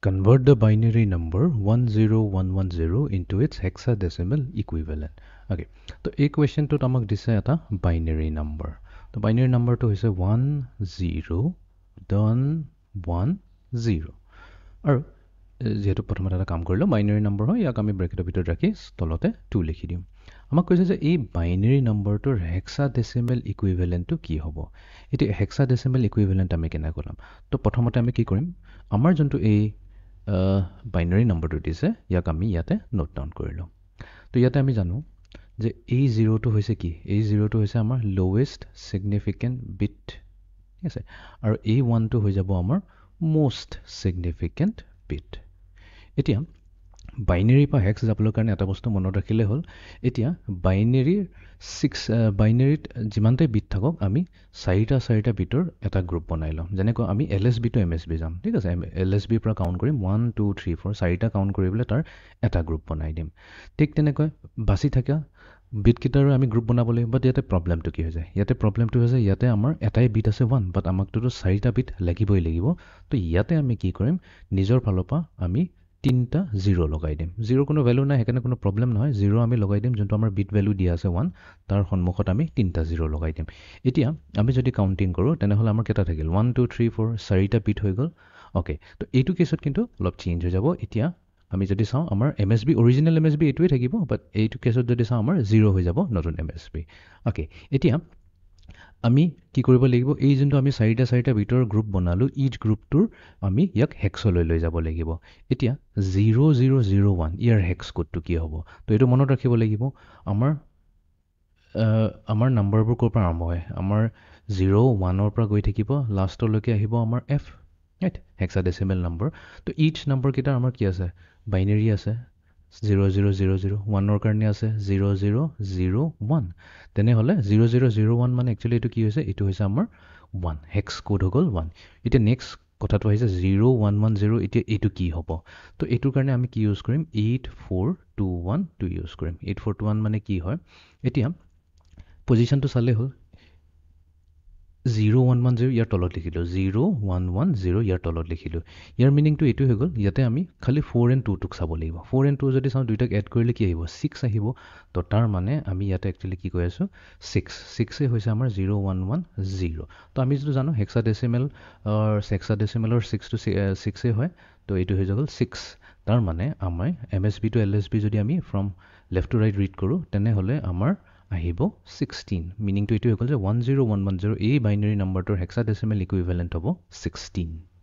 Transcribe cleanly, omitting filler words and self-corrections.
Convert the binary number 10110 into its hexadecimal equivalent. Okay, so a question to tamak dise eta binary number. The binary number to is a 1010. Or যেহেতু প্ৰথমতে এটা কাম কৰিলো binary number হয় ইয়াক আমি ব্ৰেকেটৰ ভিতৰত ৰাখি তলতে 2 লিখি দিম আমাক কৈছে যে এই বাইনাৰী নম্বৰটোৰ হেক্সাডেচিমেল ইকুইভেলেন্টটো কি হ'ব এটি হেক্সাডেচিমেল ইকুইভেলেন্ট আমি কেনে কৰিম তো প্ৰথমতে আমি কি কৰিম আমাৰ যোনটো এই বাইনাৰী নম্বৰটো দিছে ইয়াক আমি ইয়াতে নোট ডাউন কৰি লম তো ইয়াতে আমি জানো যে এই জিৰোটো হৈছে কি এই জিৰোটো হৈছে আমাৰ লোৱেষ্ট সিগনিফিকেন্ট বিট ঠিক আছে আৰু এই 1টো হৈ যাব আমাৰ মোষ্ট সিগনিফিকেন্ট বিট এতিয়া বাইনাৰী পা হেক্স যাবলৈ কাৰণে এটা বস্তু মনত ৰাখিলে হ'ল এতিয়া বাইনাৰীৰ 6 বাইনাৰীত যিমানটাই বিট থাকক আমি চাৰিটা বিটৰ এটা গ্ৰুপ বনাই লম যেনেকৈ আমি এলএসবি টু এমএসবি যাম ঠিক আছে এলএসবি পৰা কাউন্ট কৰিম 1 2 3 4 চাৰিটা কাউন্ট কৰিবলৈ তাৰ এটা গ্ৰুপ বনাই দিম ঠিক তেনেকৈ বাছি থকা বিট কিটাৰ আমি গ্ৰুপ বনাব লাগিব বাট ইয়াতে প্ৰবলেমটো কি হৈ যায় ইয়াতে প্ৰবলেমটো হৈছে ইয়াতে আমাৰ এটাই বিট আছে 1 বাট আমাকটো চাৰিটা বিট লাগিবই লাগিব তো ইয়াতে আমি কি কৰিম নিজৰ ফালৰ পৰা আমি তিনটা 0 লগাই দিম 0 কোনো ভ্যালু নাই হেকানে কোনো প্ৰবলেম নহয় 0 আমি লগাই দিম যোনটো আমাৰ বিট ভ্যালু দিয়া আছে 1 তাৰ সন্মুখত আমি তিনটা 0 লগাই দিম এতিয়া আমি যদি কাউন্টিং কৰো তেনেহলে আমাৰ কেটা থাকিল 1 2 3 4 চাৰিটা বিট হৈ গল ওকে তো এইটো কেছত কিন্তু অলপ চেঞ্জ হৈ যাব এতিয়া আমি যদি চাও আমাৰ এমএসবি অৰিজিনাল এমএসবি এটোই থাকিব বাট এইটো কেছত যদি চাও আমাৰ 0 হৈ যাব নতুন এমএসবি ওকে এতিয়া আমি কি কৰিব লাগিব এই যোনটো আমি চাৰিটা বিটৰ গ্ৰুপ বনালো ইচ গ্ৰুপটোৰ আমি ইয়াক হেক্সলৈ লৈ যাব লাগিব এতিয়া 0001 ইয়াৰ হেক্স কোডটো কি হ'ব তো এটো মনত ৰাখিব লাগিব আমাৰ নম্বৰবোৰ ক'ৰ পৰা আৰম্ভ হয় আমাৰ 0 1 ৰ পৰা গৈ থাকিব লাষ্টলৈকে আহিব আমাৰ f ৰাইট হেক্সাডেচিমেল নম্বৰ তো ইচ নম্বৰ কিটা আমাৰ কি আছে বাইনাৰী আছে 0000 1 ৰ কাৰণে আছে 0001 তেনেহলে 0001 মানে একচুয়ালি এটো কি হৈছে এটো হৈছে আমাৰ 1 হেক্স কোড হৈ গল 1 এতিয়া নেক্সট কথাটো আহিছে 0110 এতিয়া এটো কি হ'ব তো এটোৰ কাৰণে আমি কি ইউজ কৰিম 8421 ইউজ কৰিম 8421 মানে কি হয় এতিয়া পজিশনটো চালে হ'ল 0110 ইয়াৰ তলত লিখিলো 0110 ইয়াৰ তলত লিখিলো ইয়াৰ মিনিংটো এটো হৈ গল ইয়াতে আমি খালি 4 and 2 টুক চাব লাগিব 4 and 2 যদি চাও দুইটাক এড কৰিলে কি আহিব 6 আহিব তো তাৰ মানে আমি ইয়াতে একচুয়ালি কি কৈ আছো 6 এ হৈছে আমাৰ 0110 তো আমি যেটো জানো হেক্সাডেচিমেলৰ 6 to 6 এ হয় তো এটো হৈ গল 6 তাৰ মানে আমাৰ এমএসবি টু এলএসবি যদি আমি from left to right read কৰো তেনে হলে আমাৰ আহিব 16 মিনিং টু এটো হৈ গল যে 10110 এই বাইনাৰী নম্বৰটোৰ হেক্সাডেচিমেল ইকুইভ্যালেন্ট হ'ব 16